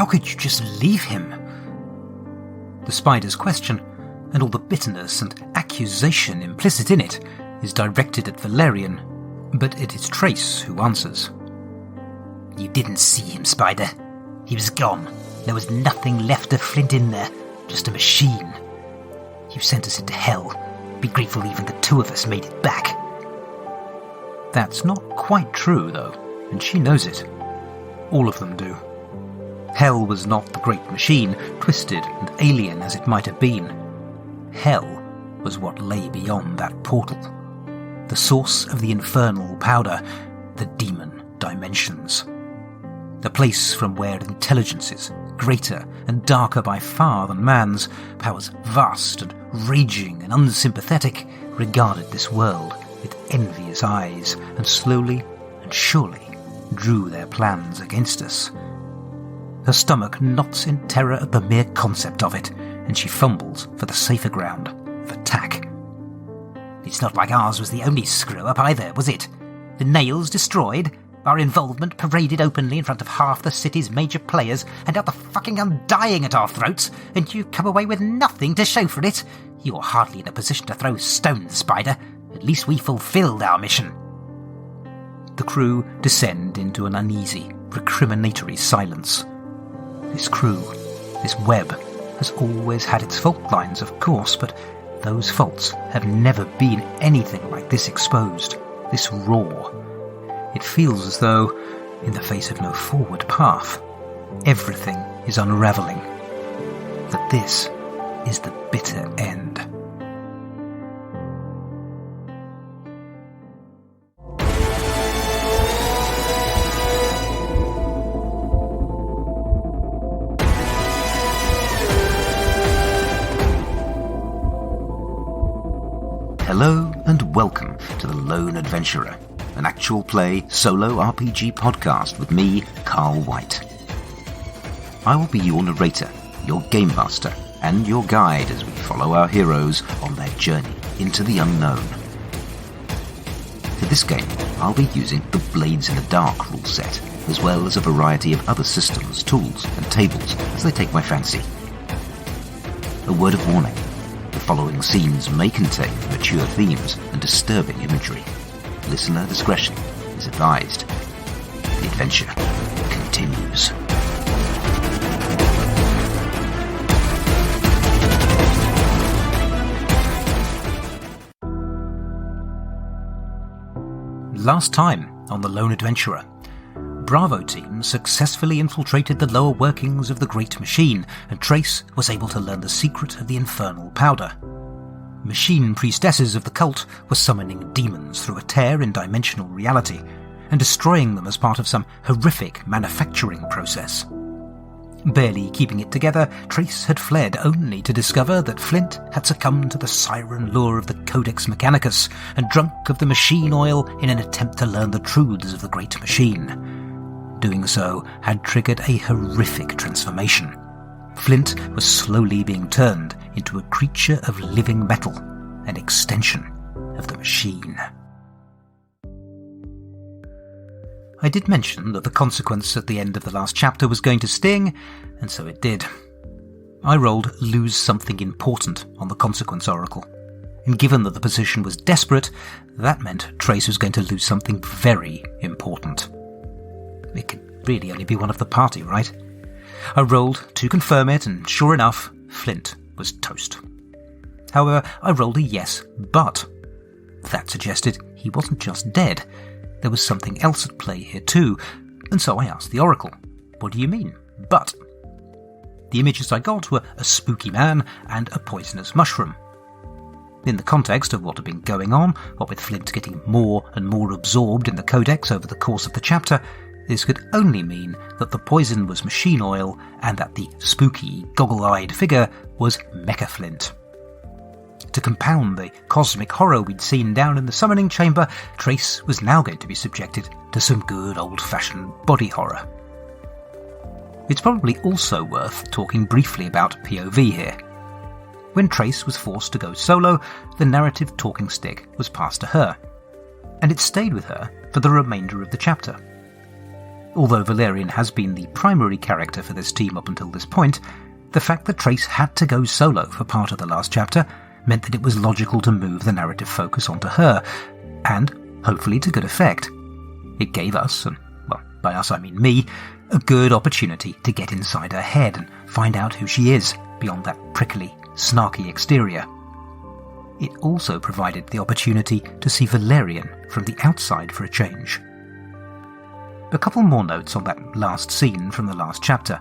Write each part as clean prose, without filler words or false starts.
How could you just leave him? The spider's question, and all the bitterness and accusation implicit in it, is directed at Valerian, but it is Trace who answers. You didn't see him, Spider. He was gone. There was nothing left of Flint in there, just a machine. You sent us into hell. Be grateful even the two of us made it back. That's not quite true, though, and she knows it. All of them do. Hell was not the great machine, twisted and alien as it might have been. Hell was what lay beyond that portal. The source of the infernal powder, the demon dimensions. The place from where intelligences, greater and darker by far than man's, powers vast and raging and unsympathetic, regarded this world with envious eyes and slowly and surely drew their plans against us. Her stomach knots in terror at the mere concept of it, and she fumbles for the safer ground of attack. It's not like ours was the only screw-up either, was it? The nails destroyed, our involvement paraded openly in front of half the city's major players, and now the fucking undying at our throats, and you come away with nothing to show for it? You're hardly in a position to throw stones, Spider. At least we fulfilled our mission. The crew descend into an uneasy, recriminatory silence. This crew, this web, has always had its fault lines, of course, but those faults have never been anything like this exposed, this raw. It feels as though, in the face of no forward path, everything is unravelling. That this is the bitter end. Hello and welcome to The Lone Adventurer, an actual play solo RPG podcast with me, Carl White. I will be your narrator, your game master, and your guide as we follow our heroes on their journey into the unknown. For this game, I'll be using the Blades in the Dark rule set, as well as a variety of other systems, tools, and tables as they take my fancy. A word of warning. The following scenes may contain mature themes and disturbing imagery. Listener discretion is advised. The adventure continues. Last time on The Lone Adventurer, Bravo team successfully infiltrated the lower workings of the Great Machine, and Trace was able to learn the secret of the infernal powder. Machine priestesses of the cult were summoning demons through a tear in dimensional reality, and destroying them as part of some horrific manufacturing process. Barely keeping it together, Trace had fled only to discover that Flint had succumbed to the siren lure of the Codex Mechanicus, and drunk of the machine oil in an attempt to learn the truths of the Great Machine. Doing so had triggered a horrific transformation. Flint was slowly being turned into a creature of living metal, an extension of the machine. I did mention that the consequence at the end of the last chapter was going to sting, and so it did. I rolled lose something important on the consequence oracle, and given that the position was desperate, that meant Trace was going to lose something very important. It could really only be one of the party, right? I rolled to confirm it, and sure enough, Flint was toast. However, I rolled a yes, but that suggested he wasn't just dead. There was something else at play here too, and so I asked the oracle, what do you mean, but? The images I got were a spooky man and a poisonous mushroom. In the context of what had been going on, what with Flint getting more and more absorbed in the Codex over the course of the chapter, this could only mean that the poison was machine oil and that the spooky, goggle-eyed figure was Mecha Flint. To compound the cosmic horror we'd seen down in the summoning chamber, Trace was now going to be subjected to some good old-fashioned body horror. It's probably also worth talking briefly about POV here. When Trace was forced to go solo, the narrative talking stick was passed to her, and it stayed with her for the remainder of the chapter. Although Valerian has been the primary character for this team up until this point, the fact that Trace had to go solo for part of the last chapter meant that it was logical to move the narrative focus onto her, and hopefully to good effect. It gave us, and well, by us I mean me, a good opportunity to get inside her head and find out who she is beyond that prickly, snarky exterior. It also provided the opportunity to see Valerian from the outside for a change. A couple more notes on that last scene from the last chapter.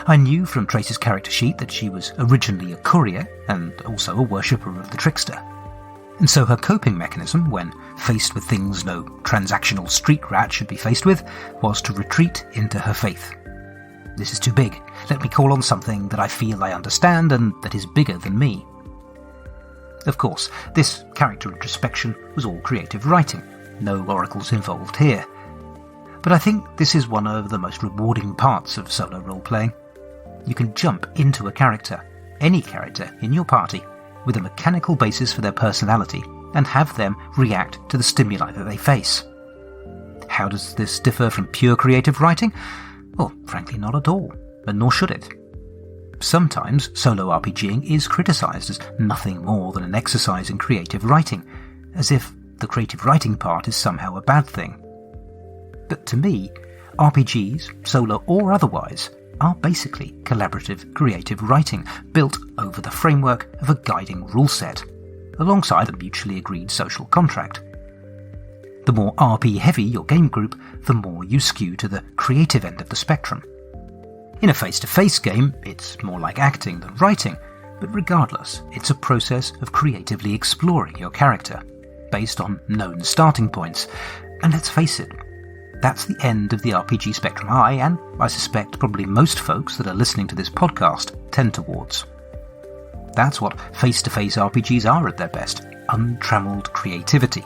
I knew from Trace's character sheet that she was originally a courier and also a worshipper of the trickster. And so her coping mechanism, when faced with things no transactional street rat should be faced with, was to retreat into her faith. This is too big. Let me call on something that I feel I understand and that is bigger than me. Of course, this character introspection was all creative writing. No oracles involved here. But I think this is one of the most rewarding parts of solo role-playing. You can jump into a character, any character in your party, with a mechanical basis for their personality, and have them react to the stimuli that they face. How does this differ from pure creative writing? Well, frankly not at all, and nor should it. Sometimes solo RPGing is criticised as nothing more than an exercise in creative writing, as if the creative writing part is somehow a bad thing. But to me, RPGs, solo or otherwise, are basically collaborative creative writing built over the framework of a guiding rule set, alongside a mutually agreed social contract. The more RP-heavy your game group, the more you skew to the creative end of the spectrum. In a face-to-face game, it's more like acting than writing, but regardless, it's a process of creatively exploring your character, based on known starting points. And let's face it, that's the end of the RPG spectrum and I suspect probably most folks that are listening to this podcast tend towards. That's what face-to-face RPGs are at their best, untrammeled creativity.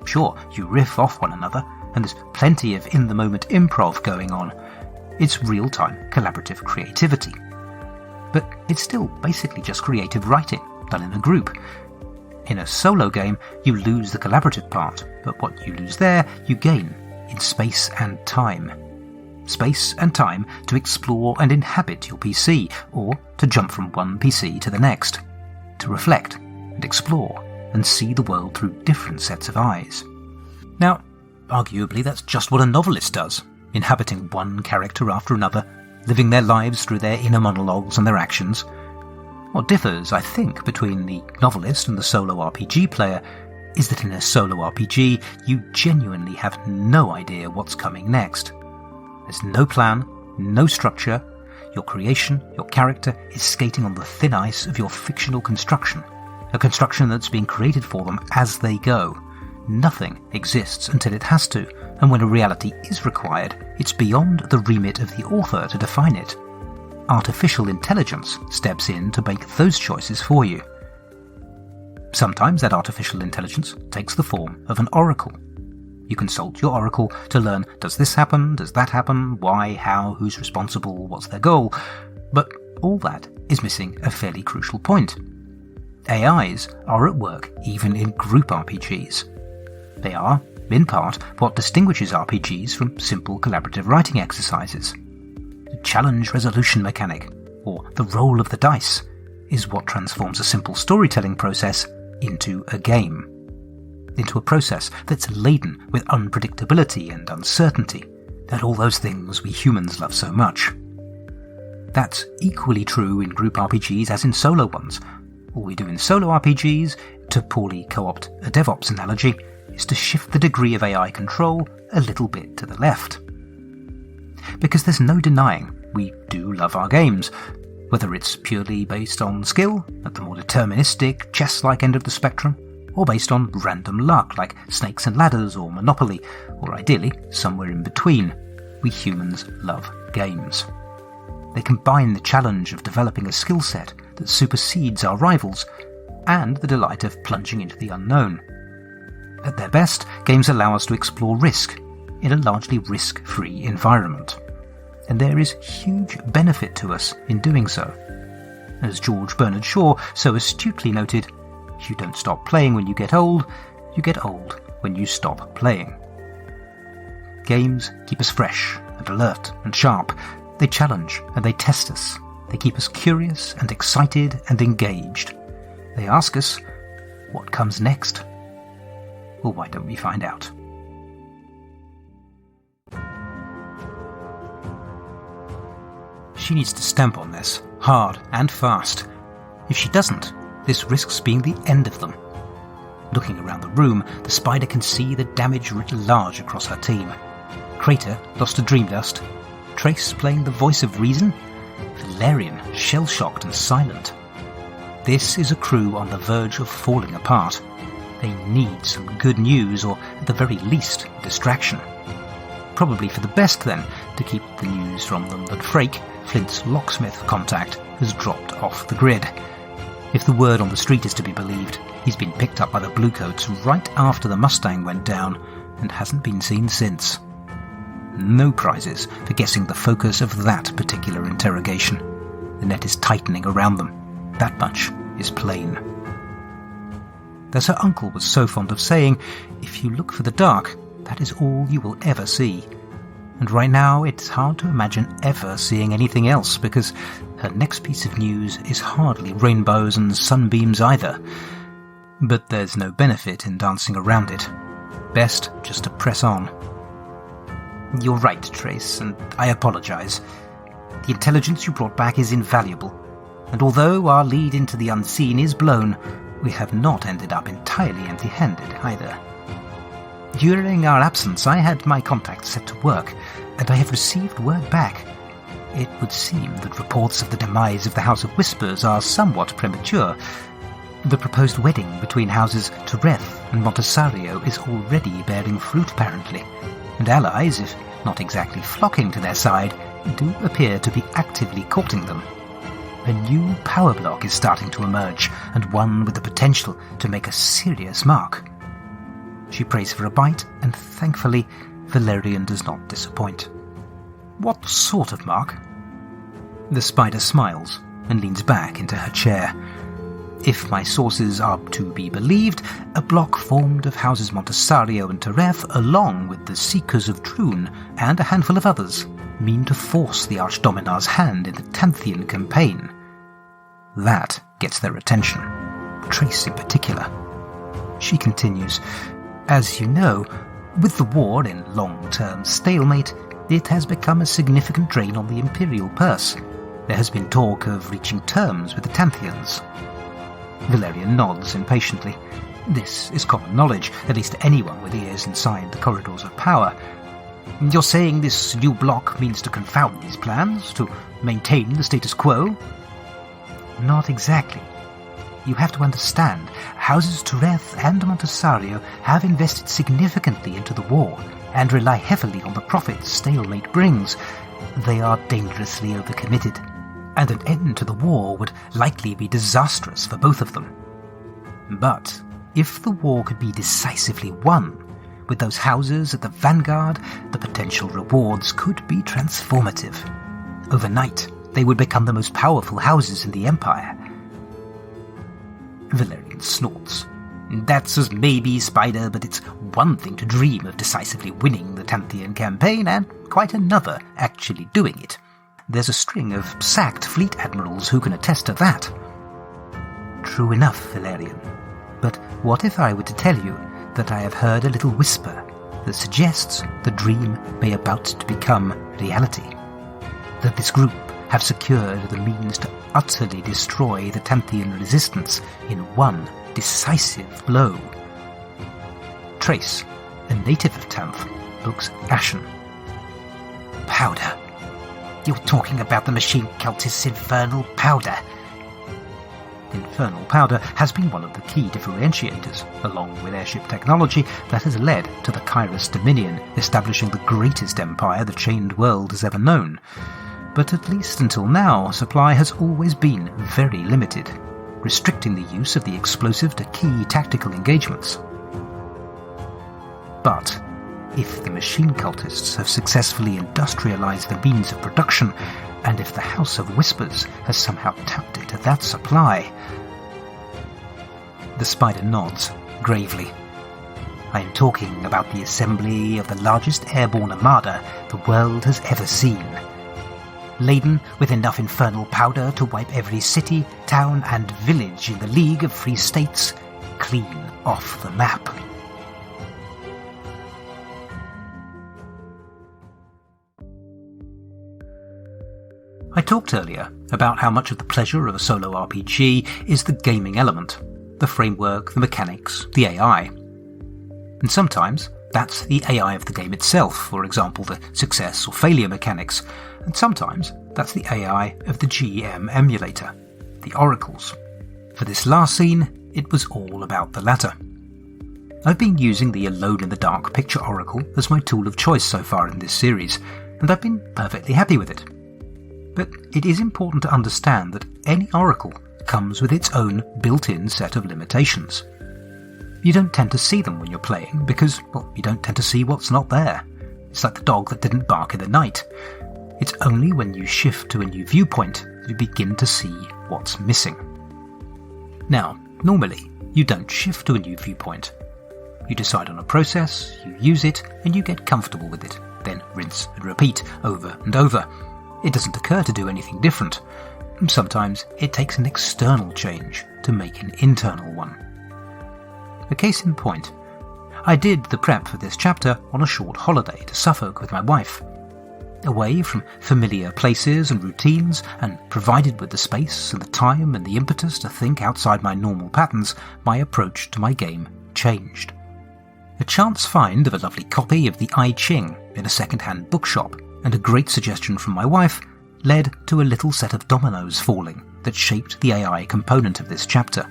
Sure, you riff off one another, and there's plenty of in-the-moment improv going on. It's real-time collaborative creativity. But it's still basically just creative writing, done in a group. In a solo game, you lose the collaborative part, but what you lose there, you gain in space and time. Space and time to explore and inhabit your PC, or to jump from one PC to the next, to reflect and explore and see the world through different sets of eyes. Now, arguably that's just what a novelist does, inhabiting one character after another, living their lives through their inner monologues and their actions. What differs, I think, between the novelist and the solo RPG player is that in a solo RPG, you genuinely have no idea what's coming next. There's no plan, no structure. Your creation, your character, is skating on the thin ice of your fictional construction, a construction that's being created for them as they go. Nothing exists until it has to, and when a reality is required, it's beyond the remit of the author to define it. Artificial intelligence steps in to make those choices for you. Sometimes that artificial intelligence takes the form of an oracle. You consult your oracle to learn, does this happen, does that happen, why, how, who's responsible, what's their goal? But all that is missing a fairly crucial point. AIs are at work even in group RPGs. They are, in part, what distinguishes RPGs from simple collaborative writing exercises. The challenge resolution mechanic, or the roll of the dice, is what transforms a simple storytelling process into a game. Into a process that's laden with unpredictability and uncertainty, and all those things we humans love so much. That's equally true in group RPGs as in solo ones. All we do in solo RPGs, to poorly co-opt a DevOps analogy, is to shift the degree of AI control a little bit to the left. Because there's no denying we do love our games, whether it's purely based on skill, at the more deterministic, chess-like end of the spectrum, or based on random luck like Snakes and Ladders or Monopoly, or ideally somewhere in between. We humans love games. They combine the challenge of developing a skill set that supersedes our rivals, and the delight of plunging into the unknown. At their best, games allow us to explore risk in a largely risk-free environment. And there is huge benefit to us in doing so. As George Bernard Shaw so astutely noted, you don't stop playing when you get old when you stop playing. Games keep us fresh and alert and sharp. They challenge and they test us. They keep us curious and excited and engaged. They ask us, what comes next? Well, why don't we find out? She needs to stamp on this, hard and fast. If she doesn't, this risks being the end of them. Looking around the room, the spider can see the damage writ large across her team. Crater lost to Dreamdust. Trace playing the voice of reason. Valerian shell-shocked and silent. This is a crew on the verge of falling apart. They need some good news, or at the very least, distraction. Probably for the best, then, to keep the news from them that Frake, Flint's locksmith contact, has dropped off the grid. If the word on the street is to be believed, he's been picked up by the Bluecoats right after the Mustang went down, and hasn't been seen since. No prizes for guessing the focus of that particular interrogation. The net is tightening around them. That much is plain. As her uncle was so fond of saying, if you look for the dark, that is all you will ever see. And right now it's hard to imagine ever seeing anything else, because her next piece of news is hardly rainbows and sunbeams either. But there's no benefit in dancing around it. Best just to press on. You're right, Trace, and I apologize. The intelligence you brought back is invaluable, and although our lead into the unseen is blown, we have not ended up entirely empty-handed either. During our absence, I had my contacts set to work, and I have received word back. It would seem that reports of the demise of the House of Whispers are somewhat premature. The proposed wedding between houses Tereth and Montesario is already bearing fruit, apparently, and allies, if not exactly flocking to their side, do appear to be actively courting them. A new power block is starting to emerge, and one with the potential to make a serious mark. She prays for a bite, and thankfully, Valerian does not disappoint. What sort of mark? The spider smiles and leans back into her chair. If my sources are to be believed, a block formed of houses Montesario and Tereth, along with the Seekers of Troon and a handful of others, mean to force the Archdominar's hand in the Tanthian campaign. That gets their attention, Trace in particular. She continues, as you know, with the war in long-term stalemate, it has become a significant drain on the Imperial purse. There has been talk of reaching terms with the Tanthians. Valerian nods impatiently. This is common knowledge, at least to anyone with ears inside the corridors of power. You're saying this new block means to confound these plans, to maintain the status quo? Not exactly. You have to understand, houses Tereth and Montesario have invested significantly into the war, and rely heavily on the profits stalemate brings. They are dangerously overcommitted, and an end to the war would likely be disastrous for both of them. But if the war could be decisively won, with those houses at the vanguard, the potential rewards could be transformative. Overnight, they would become the most powerful houses in the Empire. Valerian snorts. That's as maybe, Spider, but it's one thing to dream of decisively winning the Tanthian campaign, and quite another actually doing it. There's a string of sacked fleet admirals who can attest to that. True enough, Valerian. But what if I were to tell you that I have heard a little whisper that suggests the dream may about to become reality? That this group have secured the means to utterly destroy the Tanthian resistance in one decisive blow. Trace, a native of Tanth, looks ashen. Powder. You're talking about the machine cultist's infernal powder. Infernal powder has been one of the key differentiators, along with airship technology, that has led to the Kairos Dominion establishing the greatest empire the chained world has ever known. But at least until now, supply has always been very limited, restricting the use of the explosive to key tactical engagements. But if the machine cultists have successfully industrialized the means of production, and if the House of Whispers has somehow tapped into that supply... The spider nods, gravely. I am talking about the assembly of the largest airborne armada the world has ever seen. Laden with enough infernal powder to wipe every city, town and village in the League of Free States clean off the map. I talked earlier about how much of the pleasure of a solo RPG is the gaming element, the framework, the mechanics, the AI. And sometimes that's the AI of the game itself, for example the success or failure mechanics, and sometimes that's the AI of the GM emulator, the oracles. For this last scene, it was all about the latter. I've been using the Alone in the Dark picture oracle as my tool of choice so far in this series, and I've been perfectly happy with it. But it is important to understand that any oracle comes with its own built-in set of limitations. You don't tend to see them when you're playing because, well, you don't tend to see what's not there. It's like the dog that didn't bark in the night. It's only when you shift to a new viewpoint that you begin to see what's missing. Now, normally, you don't shift to a new viewpoint. You decide on a process, you use it, and you get comfortable with it, then rinse and repeat over and over. It doesn't occur to do anything different. Sometimes it takes an external change to make an internal one. A case in point, I did the prep for this chapter on a short holiday to Suffolk with my wife. Away from familiar places and routines, and provided with the space and the time and the impetus to think outside my normal patterns, my approach to my game changed. A chance find of a lovely copy of the Ching in a second-hand bookshop, and a great suggestion from my wife, led to a little set of dominoes falling that shaped the AI component of this chapter.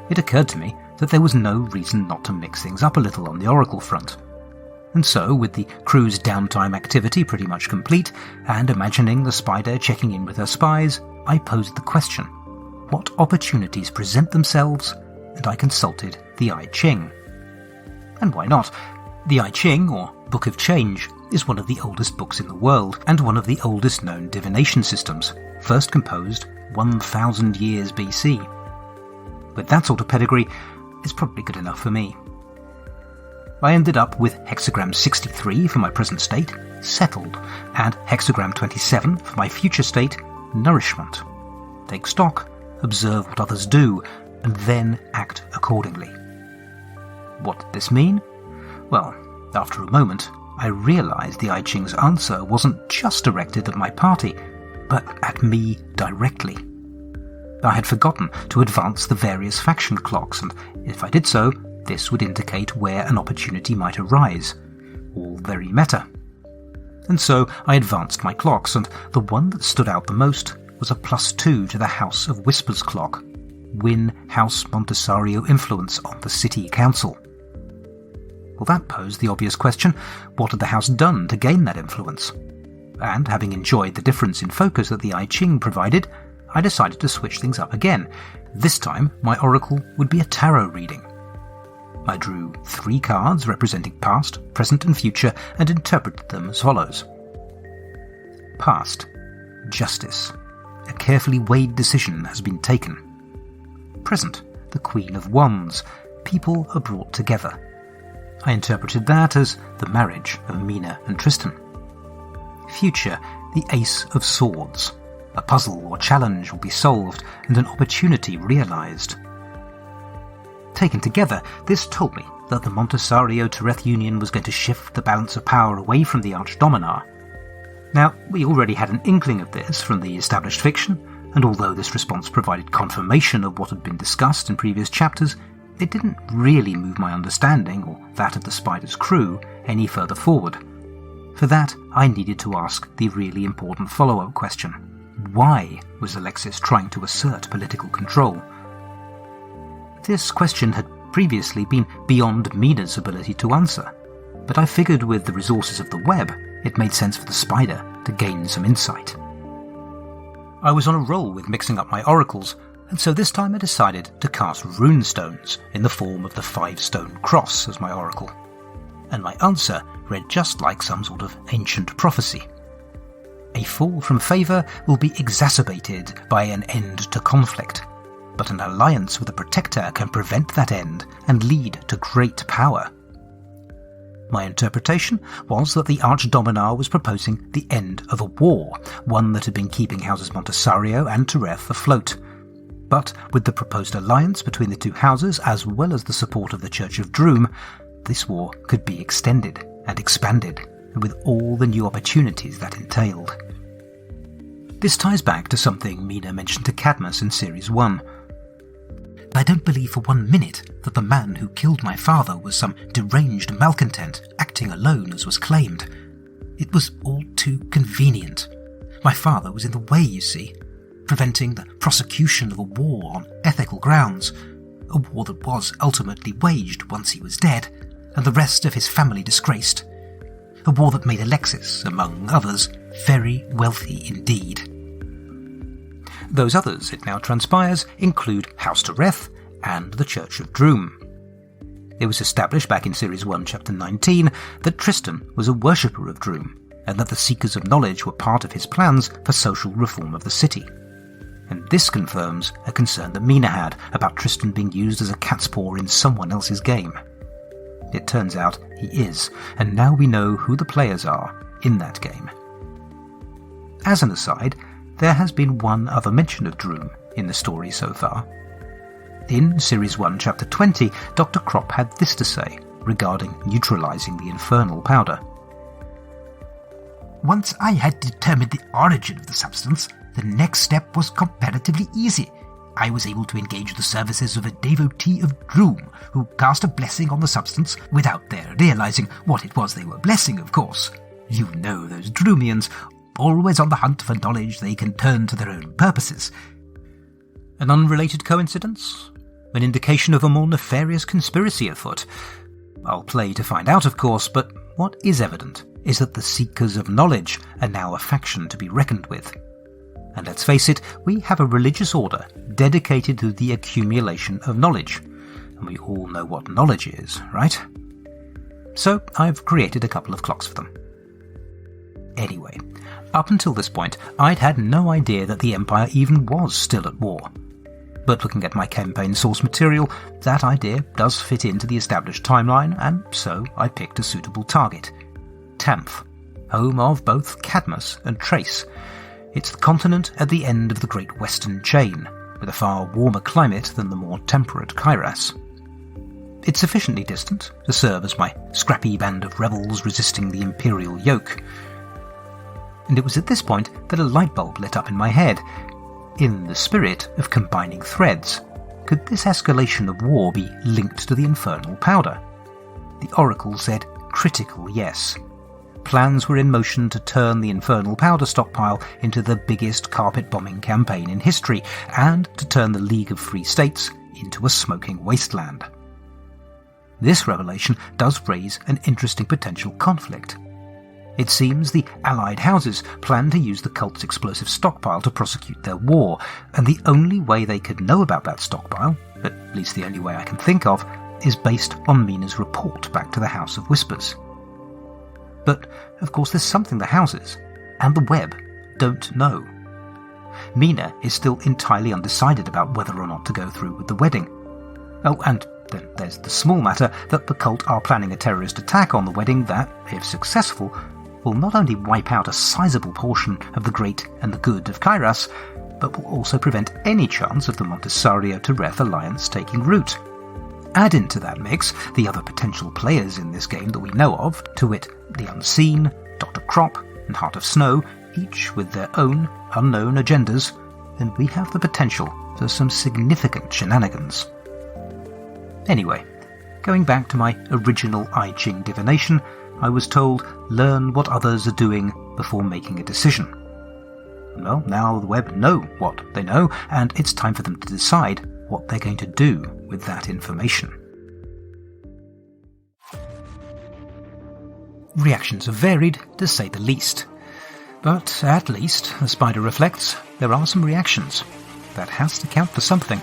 It occurred to me that there was no reason not to mix things up a little on the Oracle front. And so, with the crew's downtime activity pretty much complete, and imagining the spider checking in with her spies, I posed the question, what opportunities present themselves? And I consulted the Ching. And why not? The Ching, or Book of Change, is one of the oldest books in the world, and one of the oldest known divination systems, first composed 1000 years BC. With that sort of pedigree, it's probably good enough for me. I ended up with hexagram 63 for my present state, Settled, and hexagram 27 for my future state, Nourishment. Take stock, observe what others do, and then act accordingly. What did this mean? Well, after a moment, I realised the I Ching's answer wasn't just directed at my party, but at me directly. I had forgotten to advance the various faction clocks, and if I did so, this would indicate where an opportunity might arise. All very meta. And so I advanced my clocks, and the one that stood out the most was a +2 to the House of Whispers clock. Win House Montesario influence on the City Council. Well, that posed the obvious question, what had the house done to gain that influence? And having enjoyed the difference in focus that the I Ching provided, I decided to switch things up again. This time, my oracle would be a tarot reading. I drew 3 cards representing past, present and future, and interpreted them as follows. Past. Justice. A carefully weighed decision has been taken. Present. The Queen of Wands. People are brought together. I interpreted that as the marriage of Mina and Tristan. Future. The Ace of Swords. A puzzle or challenge will be solved and an opportunity realised. Taken together, this told me that the Montesario-Tereth Union was going to shift the balance of power away from the Archdominar. Now, we already had an inkling of this from the established fiction, and although this response provided confirmation of what had been discussed in previous chapters, it didn't really move my understanding, or that of the Spider's crew, any further forward. For that, I needed to ask the really important follow-up question. Why was Alexis trying to assert political control? This question had previously been beyond Mina's ability to answer, but I figured with the resources of the web, it made sense for the Spider to gain some insight. I was on a roll with mixing up my oracles, and so this time I decided to cast runestones in the form of the 5-stone cross as my oracle. And my answer read just like some sort of ancient prophecy. A fall from favour will be exacerbated by an end to conflict. but an alliance with a protector can prevent that end and lead to great power. My interpretation was that the Archdominar was proposing the end of a war, one that had been keeping houses Montesario and Tereth afloat. But with the proposed alliance between the two houses, as well as the support of the Church of Droom, this war could be extended and expanded, with all the new opportunities that entailed. This ties back to something Mina mentioned to Cadmus in Series 1. I don't believe for 1 minute that the man who killed my father was some deranged malcontent acting alone as was claimed. It was all too convenient. My father was in the way, you see, preventing the prosecution of a war on ethical grounds, a war that was ultimately waged once he was dead, and the rest of his family disgraced. A war that made Alexis, among others, very wealthy indeed. Those others, it now transpires, include House Tereth and the Church of Droom. It was established back in Series 1, Chapter 19, that Tristan was a worshipper of Droom, and that the Seekers of Knowledge were part of his plans for social reform of the city. And this confirms a concern that Mina had about Tristan being used as a cat's paw in someone else's game. It turns out he is, and now we know who the players are in that game. As an aside, there has been one other mention of Droom in the story so far. In Series 1, Chapter 20, Dr. Crop had this to say regarding neutralizing the infernal powder. Once I had determined the origin of the substance, the next step was comparatively easy. I was able to engage the services of a devotee of Droom, who cast a blessing on the substance without their realizing what it was they were blessing, of course. You know those Droomians, always on the hunt for knowledge they can turn to their own purposes. An unrelated coincidence? An indication of a more nefarious conspiracy afoot? I'll play to find out, of course, but what is evident is that the Seekers of Knowledge are now a faction to be reckoned with. And let's face it, we have a religious order dedicated to the accumulation of knowledge. And we all know what knowledge is, right? So I've created a couple of clocks for them. Anyway, up until this point, I'd had no idea that the Empire even was still at war. But looking at my campaign source material, that idea does fit into the established timeline, and so I picked a suitable target. Tamph, home of both Cadmus and Trace. It's the continent at the end of the Great Western Chain, with a far warmer climate than the more temperate Kairas. It's sufficiently distant to serve as my scrappy band of rebels resisting the Imperial yoke. And it was at this point that a light bulb lit up in my head. In the spirit of combining threads, could this escalation of war be linked to the infernal powder? The Oracle said critical yes. Plans were in motion to turn the infernal powder stockpile into the biggest carpet-bombing campaign in history, and to turn the League of Free States into a smoking wasteland. This revelation does raise an interesting potential conflict. It seems the allied houses plan to use the cult's explosive stockpile to prosecute their war, and the only way they could know about that stockpile, at least the only way I can think of, is based on Mina's report back to the House of Whispers. But, of course, there's something the houses, and the web, don't know. Mina is still entirely undecided about whether or not to go through with the wedding. Oh, and then there's the small matter that the cult are planning a terrorist attack on the wedding that, if successful, will not only wipe out a sizable portion of the great and the good of Kairas, but will also prevent any chance of the Montesario-Tereth alliance taking root. Add into that mix the other potential players in this game that we know of, to wit, the Unseen, Dr. Crop, and Heart of Snow, each with their own unknown agendas, and we have the potential for some significant shenanigans. Anyway, going back to my original I Ching divination, I was told, learn what others are doing before making a decision. Well, now the web know what they know, and it's time for them to decide what they're going to do with that information. Reactions have varied, to say the least. But at least, the spider reflects, there are some reactions. That has to count for something.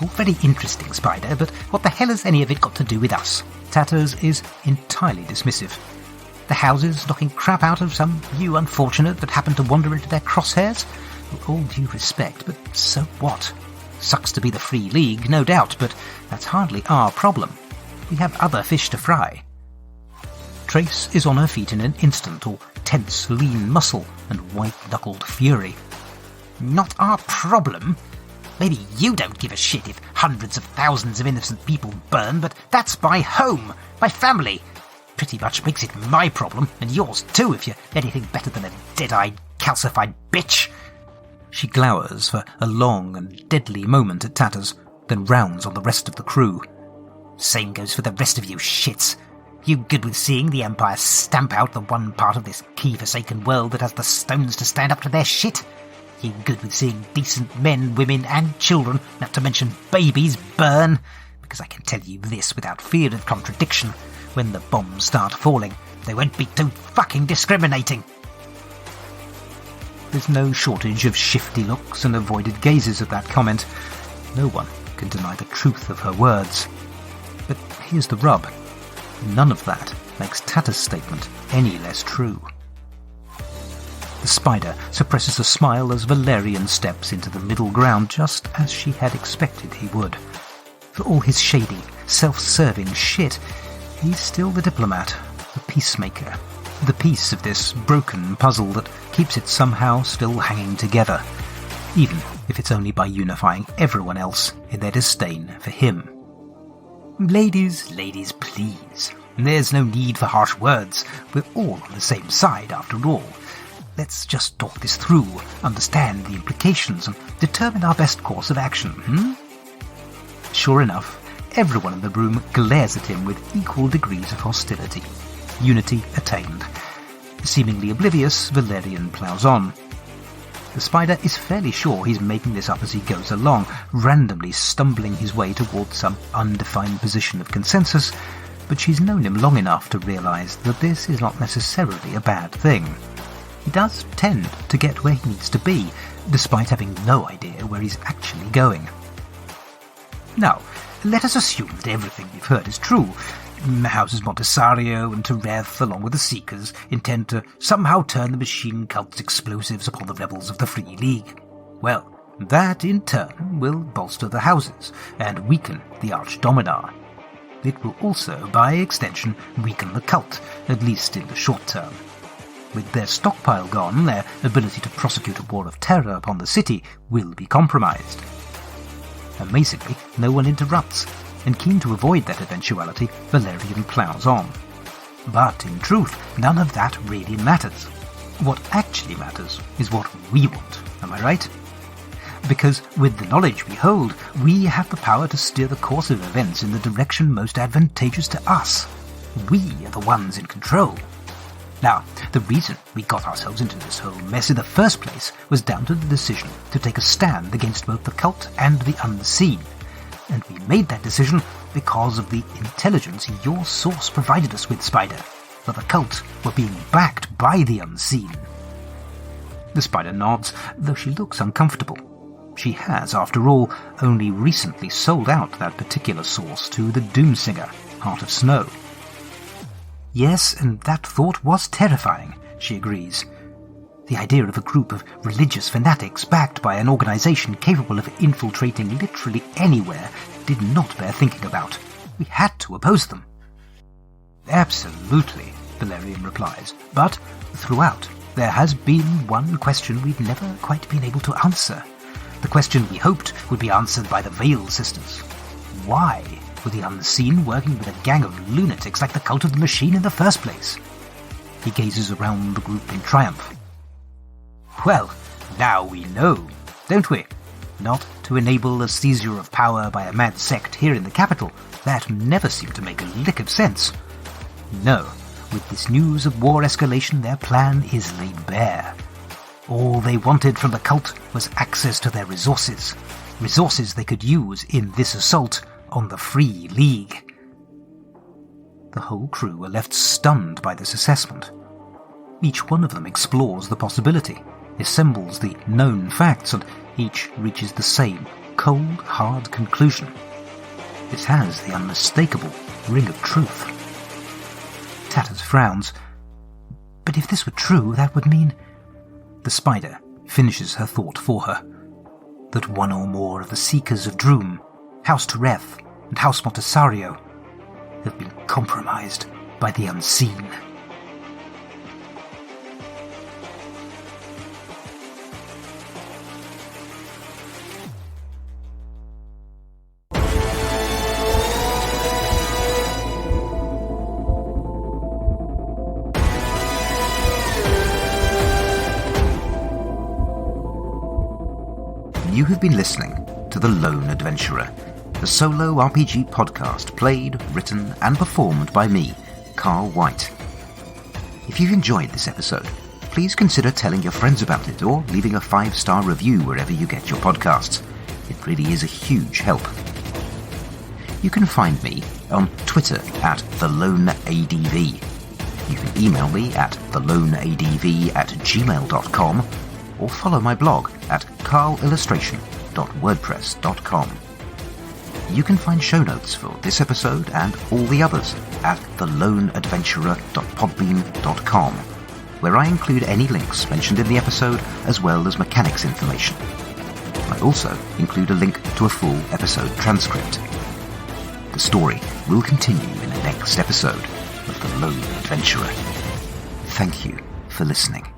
All very interesting, Spider, but what the hell has any of it got to do with us? Tatters is entirely dismissive. The houses knocking crap out of some you unfortunate that happened to wander into their crosshairs? With all due respect, but so what? Sucks to be the Free League, no doubt, but that's hardly our problem. We have other fish to fry. Trace is on her feet in an instant, all tense, lean muscle and white-knuckled fury. Not our problem? Maybe you don't give a shit if hundreds of thousands of innocent people burn, but that's my home, my family. Pretty much makes it my problem, and yours too if you're anything better than a dead-eyed, calcified bitch. She glowers for a long and deadly moment at Tatters, then rounds on the rest of the crew. Same goes for the rest of you shits. You good with seeing the Empire stamp out the one part of this key-forsaken world that has the stones to stand up to their shit? You good with seeing decent men, women and children, not to mention babies, burn? Because I can tell you this without fear of contradiction. When the bombs start falling, they won't be too fucking discriminating. There's no shortage of shifty looks and avoided gazes at that comment. No one can deny the truth of her words. But here's the rub. None of that makes Tatters' statement any less true. The spider suppresses a smile as Valerian steps into the middle ground, just as she had expected he would. For all his shady, self-serving shit, he's still the diplomat, the peacemaker, the piece of this broken puzzle that keeps it somehow still hanging together, even if it's only by unifying everyone else in their disdain for him. Ladies, please. There's no need for harsh words. We're all on the same side, after all. Let's just talk this through, understand the implications, and determine our best course of action, Sure enough, everyone in the room glares at him with equal degrees of hostility. Unity attained. Seemingly oblivious, Valerian plows on. The spider is fairly sure he's making this up as he goes along, randomly stumbling his way towards some undefined position of consensus, but she's known him long enough to realize that this is not necessarily a bad thing. He does tend to get where he needs to be, despite having no idea where he's actually going. Now, let us assume that everything we've heard is true. Houses Montessario and Tereth, along with the Seekers, intend to somehow turn the machine cult's explosives upon the rebels of the Free League. Well, that in turn will bolster the houses and weaken the Archdominar. It will also, by extension, weaken the cult, at least in the short term. With their stockpile gone, their ability to prosecute a war of terror upon the city will be compromised. Amazingly, no one interrupts, and keen to avoid that eventuality, Valerian plows on. But in truth, none of that really matters. What actually matters is what we want, am I right? Because with the knowledge we hold, we have the power to steer the course of events in the direction most advantageous to us. We are the ones in control. Now, the reason we got ourselves into this whole mess in the first place was down to the decision to take a stand against both the cult and the unseen. And we made that decision because of the intelligence your source provided us with, Spider, that the cult were being backed by the unseen. The spider nods, though she looks uncomfortable. She has, after all, only recently sold out that particular source to the Doomsinger, Heart of Snow. Yes, and that thought was terrifying, she agrees. The idea of a group of religious fanatics backed by an organization capable of infiltrating literally anywhere did not bear thinking about. We had to oppose them. Absolutely, Valerian replies, but throughout there has been one question we've never quite been able to answer. The question we hoped would be answered by the Veil Sisters. Why were the unseen working with a gang of lunatics like the Cult of the Machine in the first place? He gazes around the group in triumph. Well, now we know, don't we? Not to enable a seizure of power by a mad sect here in the capital. That never seemed to make a lick of sense. No, with this news of war escalation, their plan is laid bare. All they wanted from the cult was access to their resources. Resources they could use in this assault on the Free League. The whole crew were left stunned by this assessment. Each one of them explores the possibility, assembles the known facts, and each reaches the same cold, hard conclusion. This has the unmistakable ring of truth. Tatters frowns. But if this were true, that would mean... The spider finishes her thought for her, that one or more of the Seekers of Droom, House Tereth and House Montesario, have been compromised by the unseen. You have been listening to The Lone Adventurer, the solo RPG podcast played, written and performed by me, Carl White. If you've enjoyed this episode, please consider telling your friends about it or leaving a 5-star review wherever you get your podcasts. It really is a huge help. You can find me on Twitter at TheLoneADV. You can email me at theloneadv@gmail.com or follow my blog at carlillustration.wordpress.com. You can find show notes for this episode and all the others at theloneadventurer.podbean.com, where I include any links mentioned in the episode as well as mechanics information. I also include a link to a full episode transcript. The story will continue in the next episode of The Lone Adventurer. Thank you for listening.